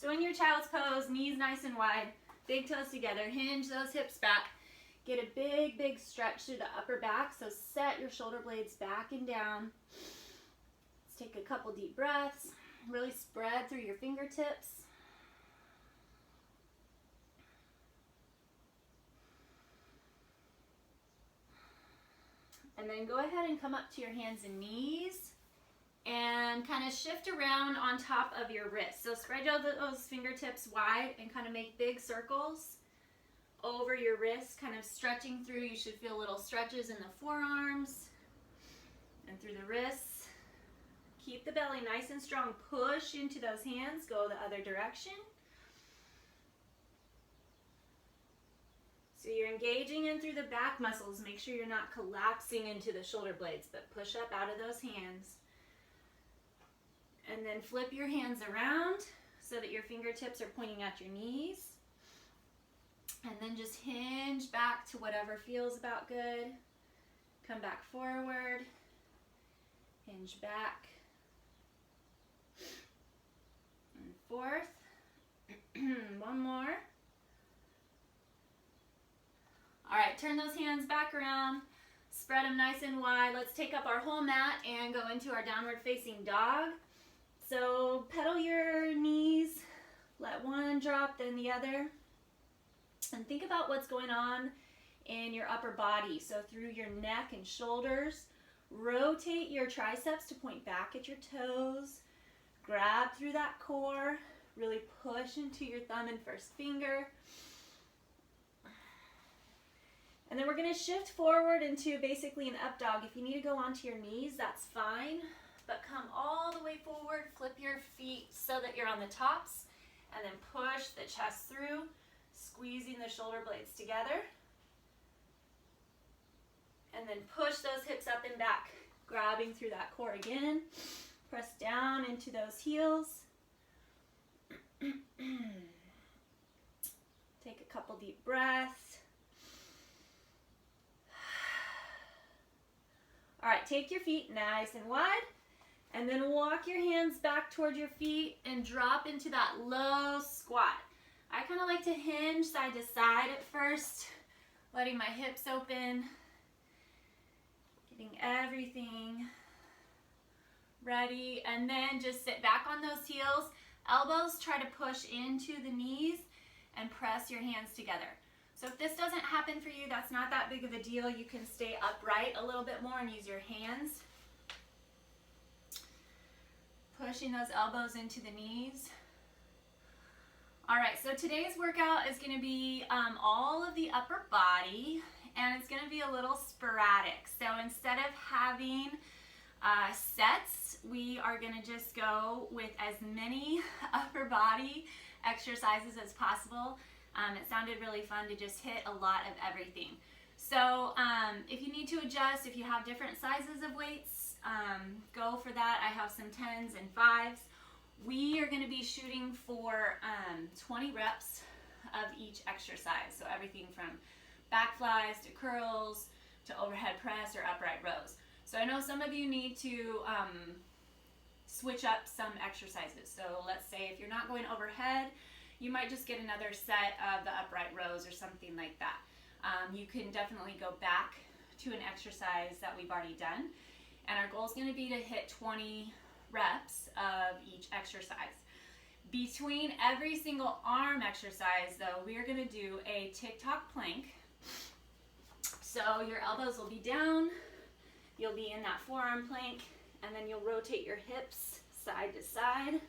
So in your child's pose, knees nice and wide, big toes together, hinge those hips back. Get a big, big stretch through the upper back. So set your shoulder blades back and down. Let's take a couple deep breaths. Really spread through your fingertips. And then go ahead and come up to your hands and knees and kind of shift around on top of your wrists. So spread out those fingertips wide and kind of make big circles over your wrists, kind of stretching through. You should feel little stretches in the forearms and through the wrists. Keep the belly nice and strong. Push into those hands. Go the other direction. So you're engaging in through the back muscles. Make sure you're not collapsing into the shoulder blades, but push up out of those hands. And then flip your hands around so that your fingertips are pointing at your knees. And then just hinge back to whatever feels about good. Come back forward. Hinge back. And forth. One more. All right, turn those hands back around. Spread them nice and wide. Let's take up our whole mat and go into our downward facing dog. So pedal your knees. Let one drop, then the other. And think about what's going on in your upper body. So through your neck and shoulders, rotate your triceps to point back at your toes. Grab through that core. Really push into your thumb and first finger. And then we're going to shift forward into basically an up dog. If you need to go onto your knees, that's fine. But come all the way forward. Flip your feet so that you're on the tops. And then push the chest through. Squeezing the shoulder blades together. And then push those hips up and back. Grabbing through that core again. Press down into those heels. Take a couple deep breaths. All right, take your feet nice and wide. And then walk your hands back toward your feet and drop into that low squat. I kind of like to hinge side to side at first, letting my hips open, getting everything ready, and then just sit back on those heels. Elbows try to push into the knees and press your hands together. So if this doesn't happen for you, that's not that big of a deal. You can stay upright a little bit more and use your hands. Pushing those elbows into the knees. All right, so today's workout is going to be all of the upper body, and it's going to be a little sporadic. So instead of having sets, we are going to just go with as many upper body exercises as possible. It sounded really fun to just hit a lot of everything. So if you need to adjust, if you have different sizes of weights, go for that. I have some 10s and 5s. We are going to be shooting for 20 reps of each exercise. So everything from back flies to curls to overhead press or upright rows. So I know some of you need to switch up some exercises. So let's say if you're not going overhead, you might just get another set of the upright rows or something like that. You can definitely go back to an exercise that we've already done. And our goal is going to be to hit 20 reps of each exercise. Between every single arm exercise, though, we are going to do a tick-tock plank. So your elbows will be down, you'll be in that forearm plank, and then you'll rotate your hips side to side.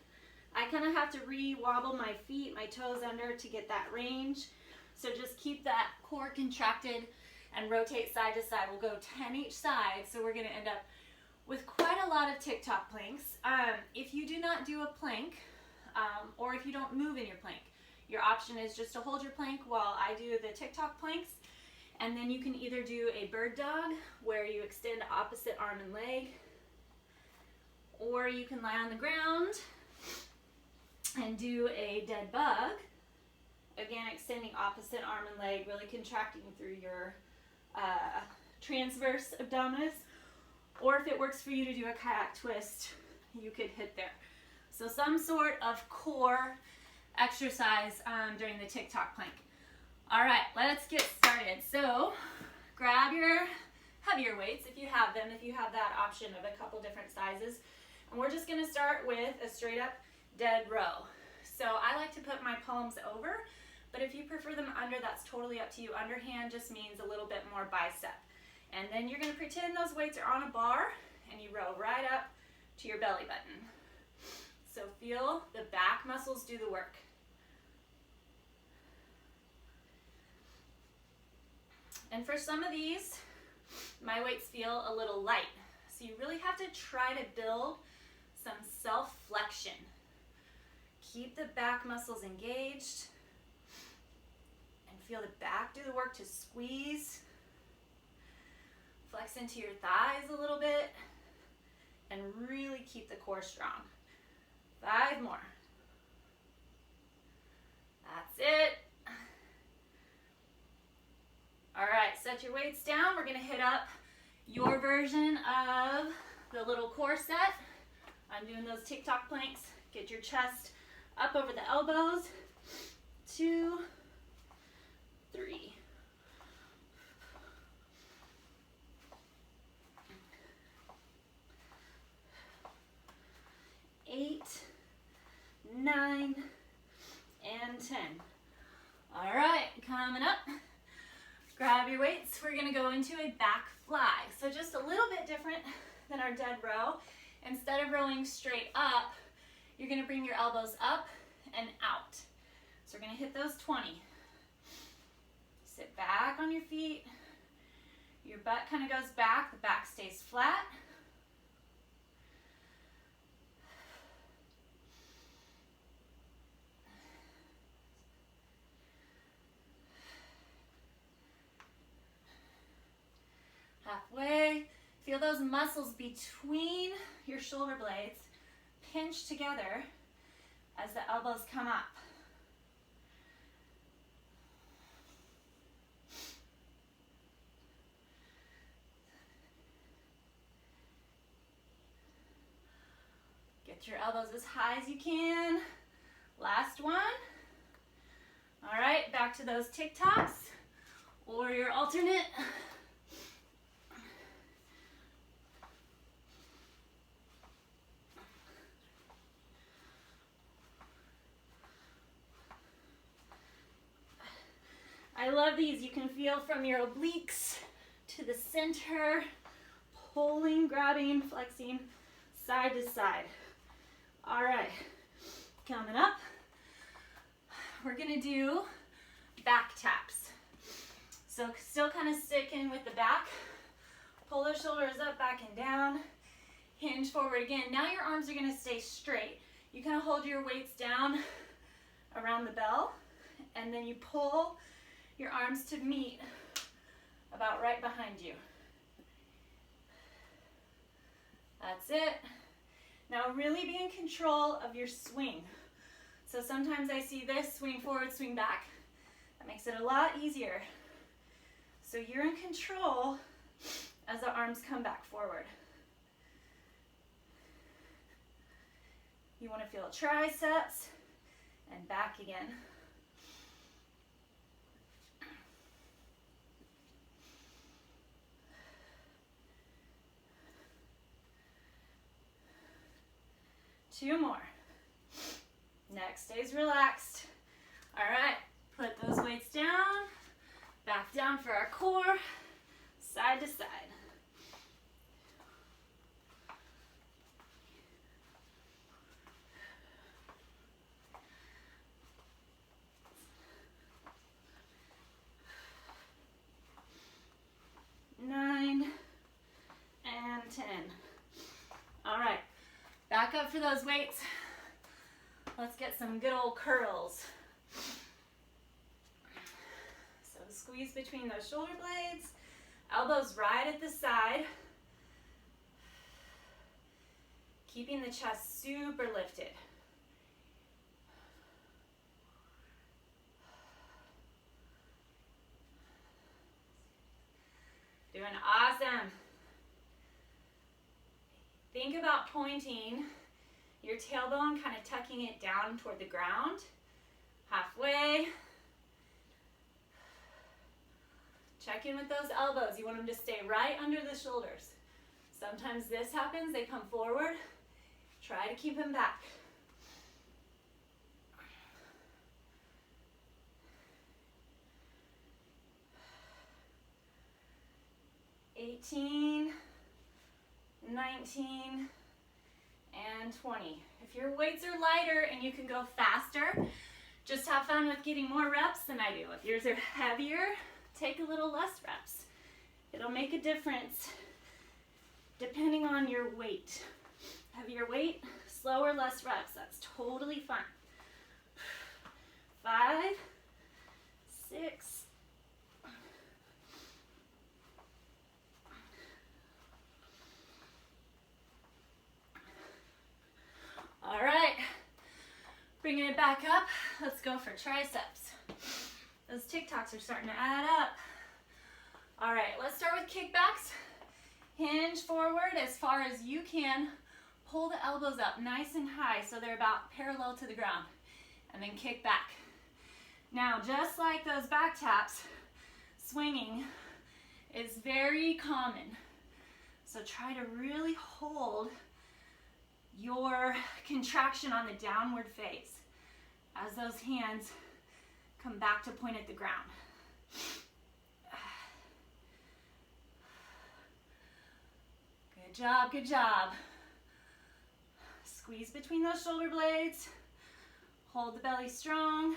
I kind of have to re-wobble my feet, my toes under to get that range. So just keep that core contracted and rotate side to side. We'll go 10 each side, so we're going to end up with quite a lot of tick-tock planks. If you do not do a plank, or if you don't move in your plank, your option is just to hold your plank while I do the tick-tock planks, and then you can either do a bird dog where you extend opposite arm and leg, or you can lie on the ground and do a dead bug, again extending opposite arm and leg, really contracting through your transverse abdominis. Or if it works for you to do a kayak twist, you could hit there. So some sort of core exercise during the TikTok plank. All right, let's get started. So grab your heavier weights if you have them, if you have that option of a couple different sizes. And we're just gonna start with a straight up dead row. So I like to put my palms over, but if you prefer them under, that's totally up to you. Underhand just means a little bit more bicep. And then you're gonna pretend those weights are on a bar and you row right up to your belly button. So feel the back muscles do the work. And for some of these, my weights feel a little light. So you really have to try to build some self-flexion. Keep the back muscles engaged and feel the back do the work to squeeze. Flex into your thighs a little bit and really keep the core strong. 5 more. That's it. All right, set your weights down. We're gonna hit up your version of the little core set. I'm doing those TikTok planks. Get your chest up over the elbows. 2, 3. 8, 9, and 10. All right, coming up. Grab your weights. We're gonna go into a back fly. So just a little bit different than our dead row. Instead of rowing straight up, you're gonna bring your elbows up and out. So we're gonna hit those 20. Sit back on your feet. Your butt kind of goes back, the back stays flat. Halfway. Feel those muscles between your shoulder blades pinch together as the elbows come up. Get your elbows as high as you can. Last one. All right, back to those TikToks or your alternate. I love these. You can feel from your obliques to the center, pulling, grabbing, flexing side to side. All right, coming up, we're gonna do back taps. So still kind of sticking with the back. Pull those shoulders up, back and down. Hinge forward again. Now your arms are gonna stay straight. You kind of hold your weights down around the bell, and then you pull your arms to meet about right behind you. That's it. Now really be in control of your swing. So sometimes I see this, swing forward, swing back. That makes it a lot easier. So you're in control as the arms come back forward. You want to feel triceps and back again. Two more. Neck stays relaxed. All right, put those weights down, back down for our core, side to side. Nine and 10. All right. Back up for those weights. Let's get some good old curls. So squeeze between those shoulder blades, elbows right at the side. Keeping the chest super lifted. Doing awesome. Think about pointing your tailbone, kind of tucking it down toward the ground, Halfway. Check in with those elbows. You want them to stay right under the shoulders. Sometimes this happens, they come forward. Try to keep them back. (18), 19, and 20. If your weights are lighter and you can go faster, just have fun with getting more reps than I do. If yours are heavier, take a little less reps. It'll make a difference depending on your weight. Heavier weight, slower, less reps. That's totally fine. 5, 6, all right, bringing it back up. Let's go for triceps. Those TikToks are starting to add up. All right, let's start with kickbacks. Hinge forward as far as you can. Pull the elbows up nice and high so they're about parallel to the ground. And then kick back. Now, just like those back taps, swinging is very common. So try to really hold your contraction on the downward face as those hands come back to point at the ground. Good job, good job. Squeeze between those shoulder blades. Hold the belly strong.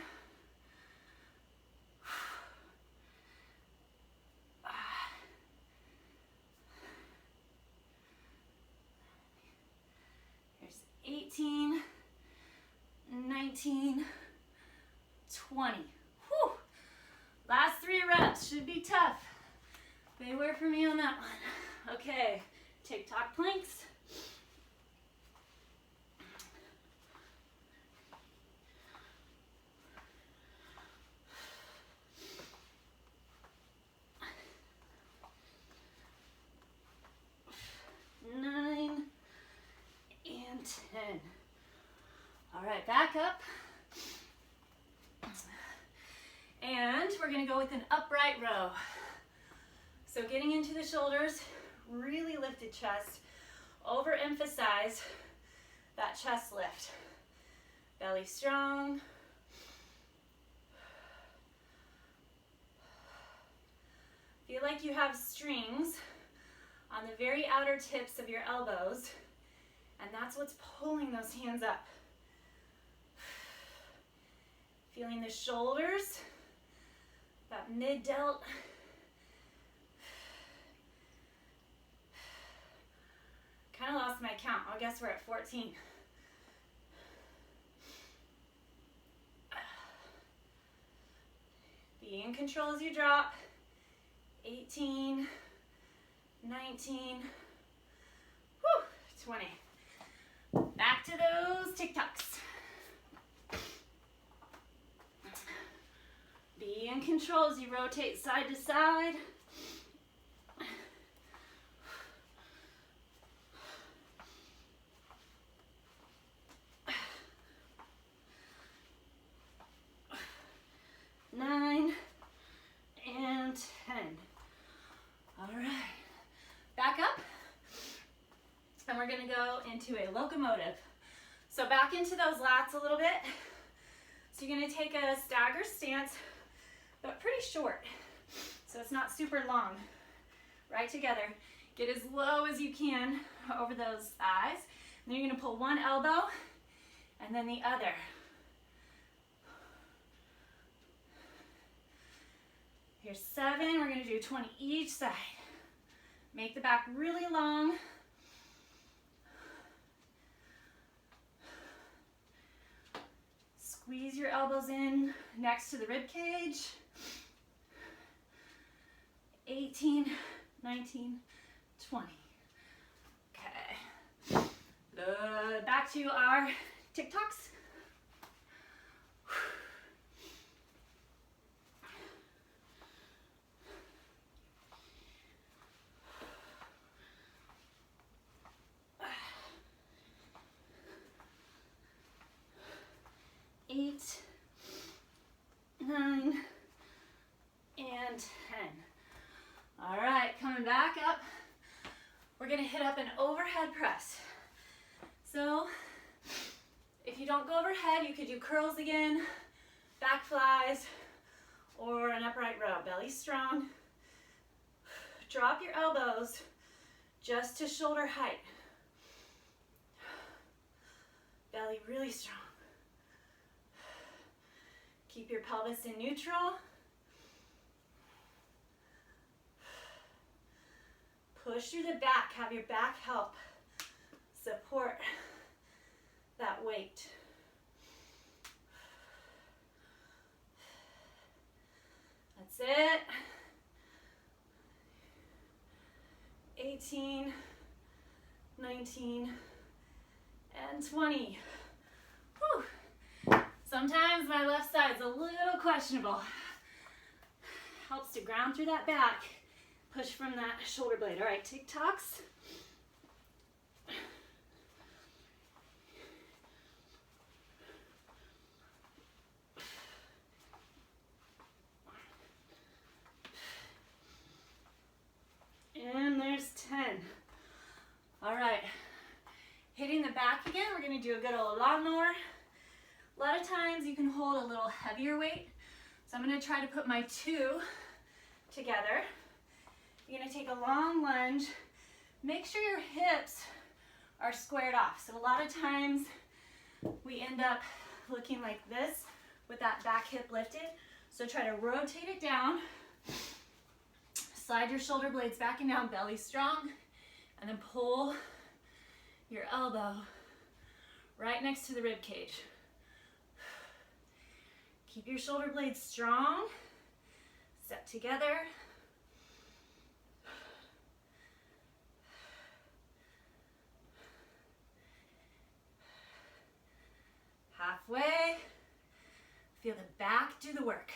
Here's 18, 19, 20. Whew. Last 3 reps should be tough. They were for me on that one. Okay, TikTok planks. All right, back up. And we're gonna go with an upright row. So getting into the shoulders, really lifted chest. Overemphasize that chest lift. Belly strong. Feel like you have strings on the very outer tips of your elbows, and that's what's pulling those hands up. Feeling the shoulders, that mid-delt. Kind of lost my count. I guess we're at 14. Be in control as you drop. 18, 19, whew, 20. Back to those TikToks. Be in control as you rotate side to side. Nine and 10. All right, back up. And we're gonna go into a locomotive. So back into those lats a little bit. So you're gonna take a stagger stance, but pretty short. So it's not super long. Right together. Get as low as you can over those thighs. And then you're gonna pull one elbow and then the other. Here's 7, we're gonna do 20 each side. Make the back really long. Squeeze your elbows in next to the rib cage. 18, 19, 20. Okay. Back to our TikToks. up an overhead press. So if you don't go overhead, you could do curls again, back flies, or an upright row. Belly strong. Drop your elbows just to shoulder height. Belly really strong. Keep your pelvis in neutral. Push through the back. Have your back help support that weight. That's it. 18, 19, and 20. Whew. Sometimes my left side's a little questionable. Helps to ground through that back. Push from that shoulder blade. All right, TikToks. And there's 10. All right, hitting the back again. We're gonna do a good old lawnmower. A lot of times you can hold a little heavier weight. So I'm gonna try to put my 2 together. You're gonna take a long lunge. Make sure your hips are squared off. So a lot of times we end up looking like this with that back hip lifted. So try to rotate it down. Slide your shoulder blades back and down, belly strong, and then pull your elbow right next to the rib cage. Keep your shoulder blades strong. Step together. Halfway. Feel the back do the work.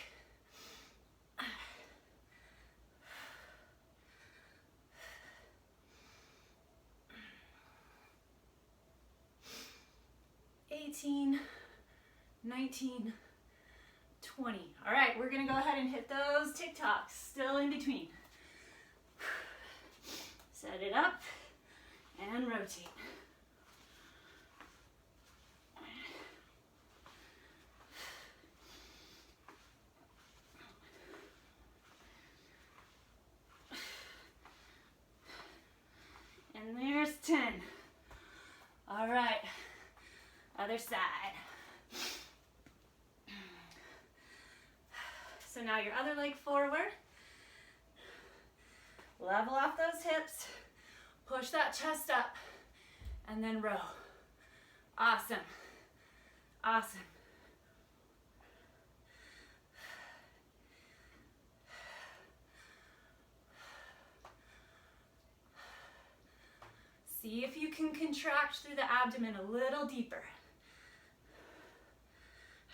18, 19, 20. All right, we're gonna go ahead and hit those TikToks, still in between. Set it up and rotate. And there's 10. All right, other side. So now your other leg forward. Level off those hips. Push that chest up and then row. Awesome. Awesome. See if you can contract through the abdomen a little deeper.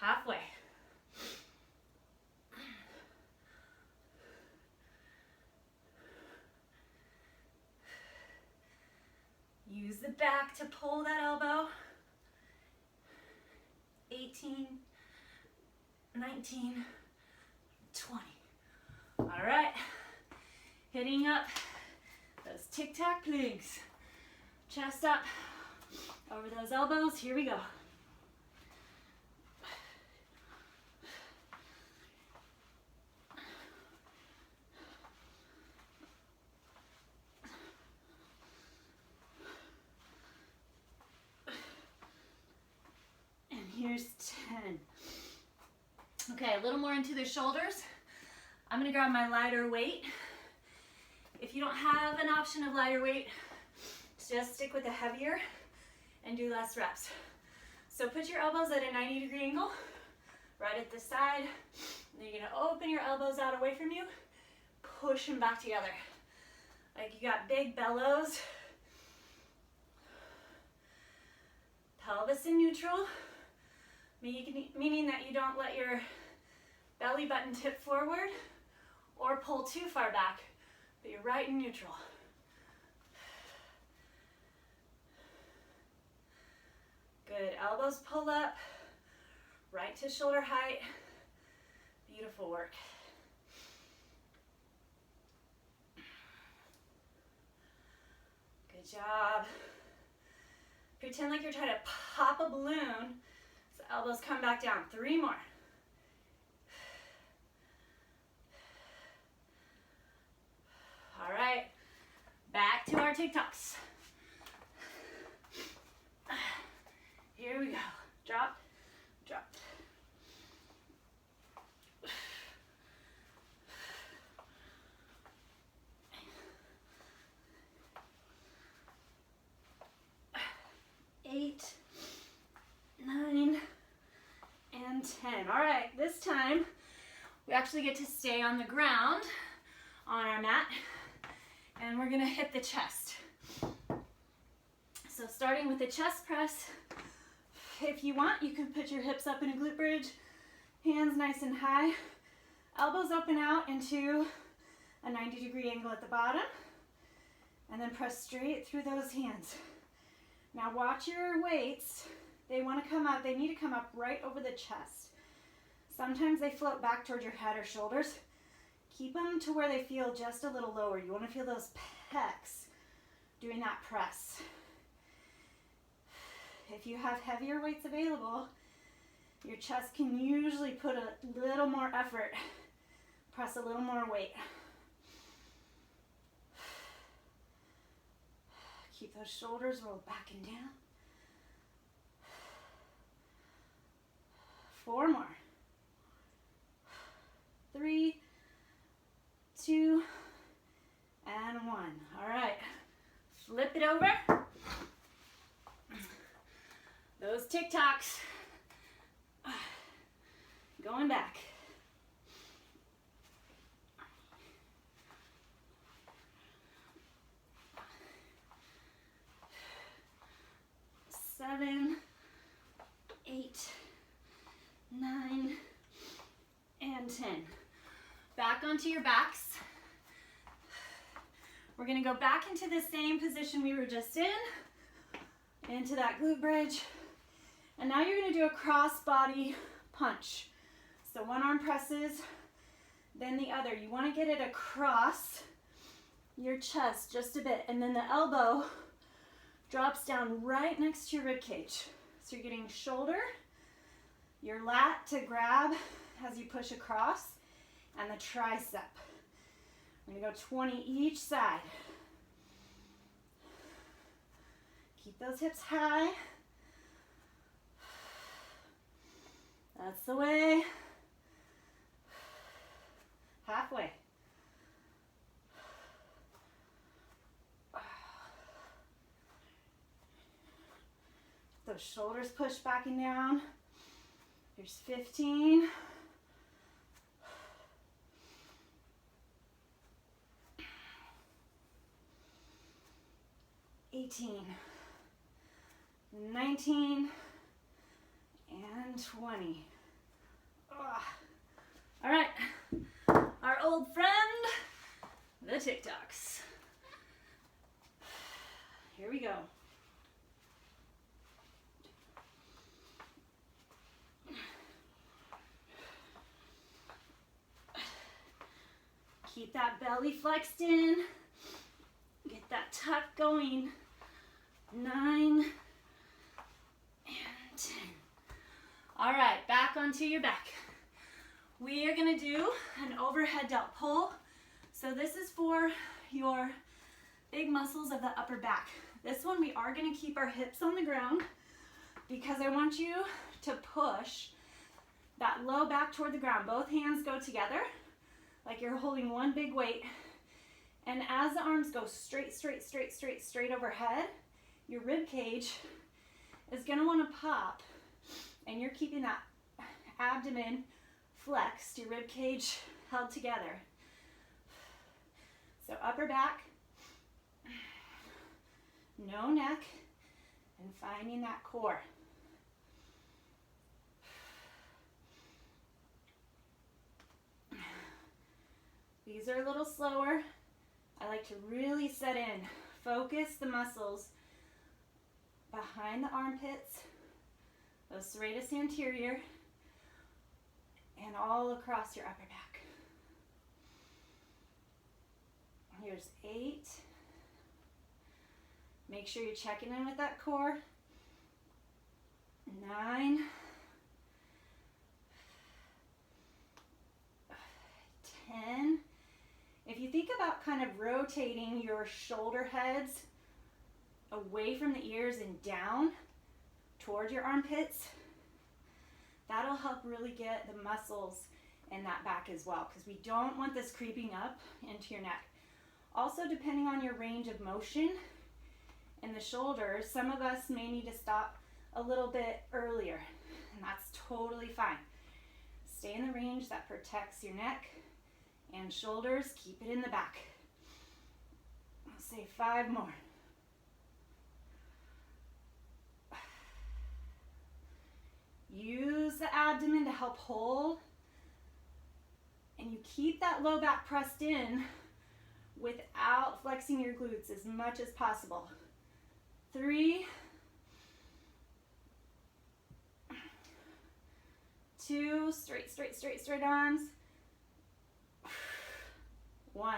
Halfway. Use the back to pull that elbow. 18, 19, 20. All right, hitting up those tic-tac planks. Chest up, over those elbows, here we go. And here's 10. Okay, a little more into the shoulders. I'm gonna grab my lighter weight. If you don't have an option of lighter weight, just stick with the heavier and do less reps. So put your elbows at a 90-degree angle, right at the side. And you're gonna open your elbows out away from you, push them back together. Like you got big bellows. Pelvis in neutral, meaning that you don't let your belly button tip forward or pull too far back, but you're right in neutral. Good, elbows pull up, right to shoulder height. Beautiful work. Good job. Pretend like you're trying to pop a balloon. So elbows come back down. 3 more. All right, back to our TikToks. Here we go. Drop, drop. Eight, 9, and 10. All right, this time we actually get to stay on the ground on our mat, and we're gonna hit the chest. So starting with the chest press, if you want, you can put your hips up in a glute bridge, hands nice and high, elbows open out into a 90-degree angle at the bottom, and then press straight through those hands. Now watch your weights. They want to come up, they need to come up right over the chest. Sometimes they float back towards your head or shoulders. Keep them to where they feel just a little lower. You want to feel those pecs doing that press. If you have heavier weights available, your chest can usually put a little more effort, press a little more weight. Keep those shoulders rolled back and down. 4 more. 3, 2, and 1. All right, flip it over. Those TikToks, going back. Seven, 8, 9, and 10. Back onto your backs. We're gonna go back into the same position we were just in, into that glute bridge. And now you're gonna do a cross body punch. So one arm presses, then the other. You wanna get it across your chest just a bit, and then the elbow drops down right next to your rib cage. So you're getting shoulder, your lat to grab as you push across, and the tricep. We're gonna go 20 each side. Keep those hips high. That's the way. Halfway. Those shoulders push back and down. Here's 15. 18. 19. And 20. Ugh. All right, our old friend, the TikToks. Here we go. Keep that belly flexed in. Get that tuck going. 9 and 10. All right, back onto your back. We are gonna do an overhead delt pull. So this is for your big muscles of the upper back. This one we are gonna keep our hips on the ground because I want you to push that low back toward the ground. Both hands go together like you're holding one big weight. And as the arms go straight, straight, straight, straight, straight overhead, your rib cage is gonna wanna pop, and you're keeping that abdomen flexed, your rib cage held together. So upper back, no neck, and finding that core. These are a little slower. I like to really set in. Focus the muscles behind the armpits, those serratus anterior, and all across your upper back. Here's 8, Make sure you're checking in with that core. 9, 10. If you think about kind of rotating your shoulder heads away from the ears and down toward your armpits, that'll help really get the muscles in that back as well, because we don't want this creeping up into your neck. Also, depending on your range of motion in the shoulders, some of us may need to stop a little bit earlier, and that's totally fine. Stay in the range that protects your neck and shoulders. Keep it in the back. Let's say 5 more. Use the abdomen to help hold, and you keep that low back pressed in without flexing your glutes as much as possible. 3, 2, straight arms. 1.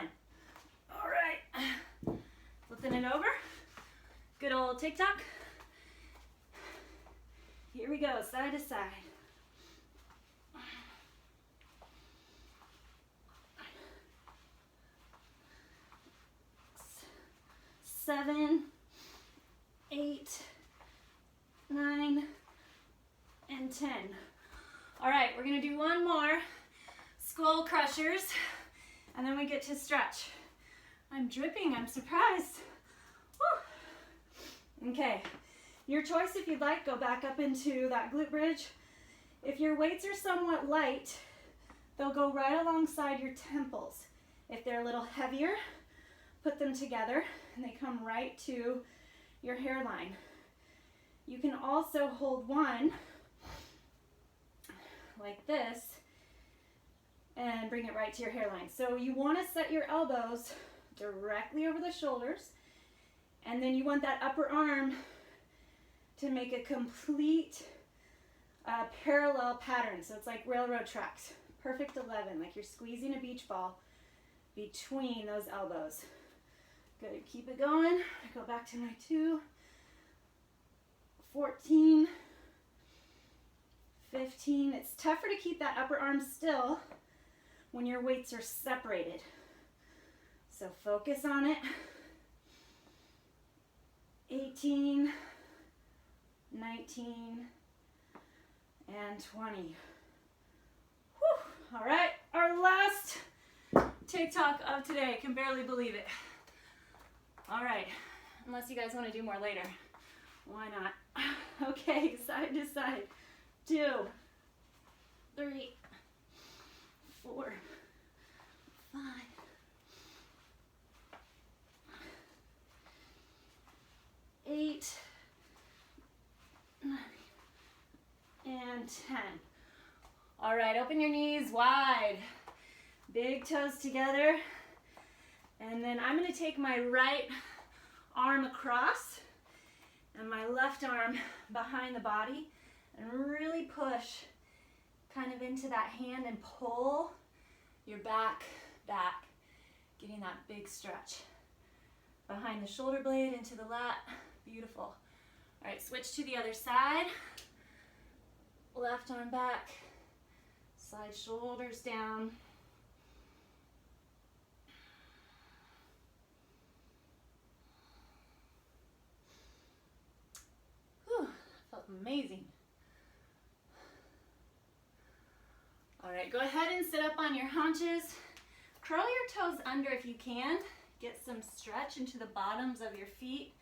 All right, flipping it over. Good old TikTok. Here we go, side to side. 7, 8, 9, and 10. All right, we're gonna do one more, skull crushers, and then we get to stretch. I'm dripping, I'm surprised. Woo. Okay, your choice if you'd like, go back up into that glute bridge. If your weights are somewhat light, they'll go right alongside your temples. If they're a little heavier, put them together and they come right to your hairline. You can also hold one like this and bring it right to your hairline. So you want to set your elbows directly over the shoulders, and then you want that upper arm to make a complete parallel pattern. So it's like railroad tracks. Perfect 11, like you're squeezing a beach ball between those elbows. Good, keep it going. I go back to my 2, 14, 15. It's tougher to keep that upper arm still when your weights are separated. So focus on it. 18, 19, and 20. Whew. All right, our last TikTok of today. Can barely believe it. All right, unless you guys want to do more later. Why not? Okay, side to side. 2, 3, 4, 5, 8, 9, and 10. All right, open your knees wide. Big toes together. And then I'm going to take my right arm across and my left arm behind the body and really push kind of into that hand and pull your back, getting that big stretch. Behind the shoulder blade into the lat. Beautiful. All right, switch to the other side. Left arm back, slide shoulders down. Whew, felt amazing. All right, go ahead and sit up on your haunches. Curl your toes under if you can. Get some stretch into the bottoms of your feet.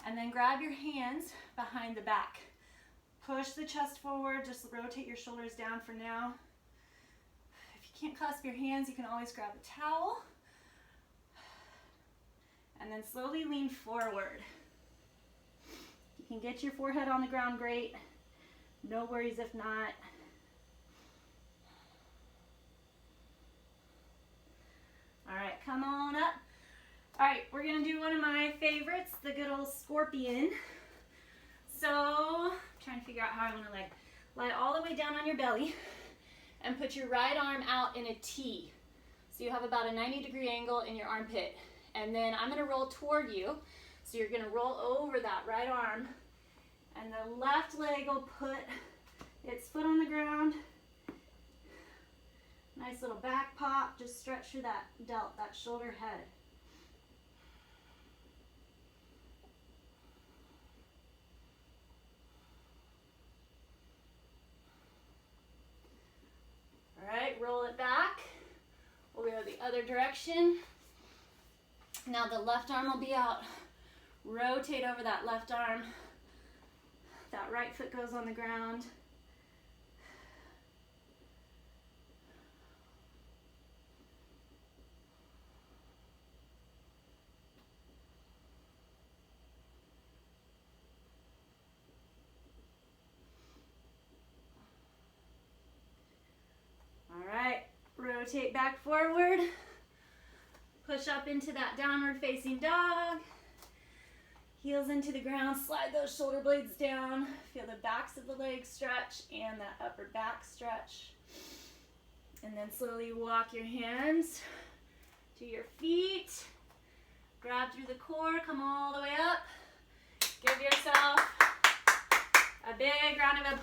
And then grab your hands behind the back. Push the chest forward, just rotate your shoulders down for now. If you can't clasp your hands, you can always grab a towel. And then slowly lean forward. You can get your forehead on the ground, great. No worries if not. All right, come on up. All right, we're gonna do one of my favorites, the good old scorpion. So, I'm trying to figure out how I wanna lay. Lie all the way down on your belly and put your right arm out in a T. So you have about a 90-degree angle in your armpit. And then I'm gonna roll toward you. So you're gonna roll over that right arm, and the left leg will put its foot on the ground. Nice little back pop, just stretch through that delt, that shoulder head. All right, roll it back. We'll go the other direction. Now the left arm will be out. Rotate over that left arm. That right foot goes on the ground. All right, rotate back forward. Push up into that downward facing dog. Heels into the ground, slide those shoulder blades down. Feel the backs of the legs stretch and that upper back stretch. And then slowly walk your hands to your feet. Grab through the core, come all the way up. Give yourself a big round of applause.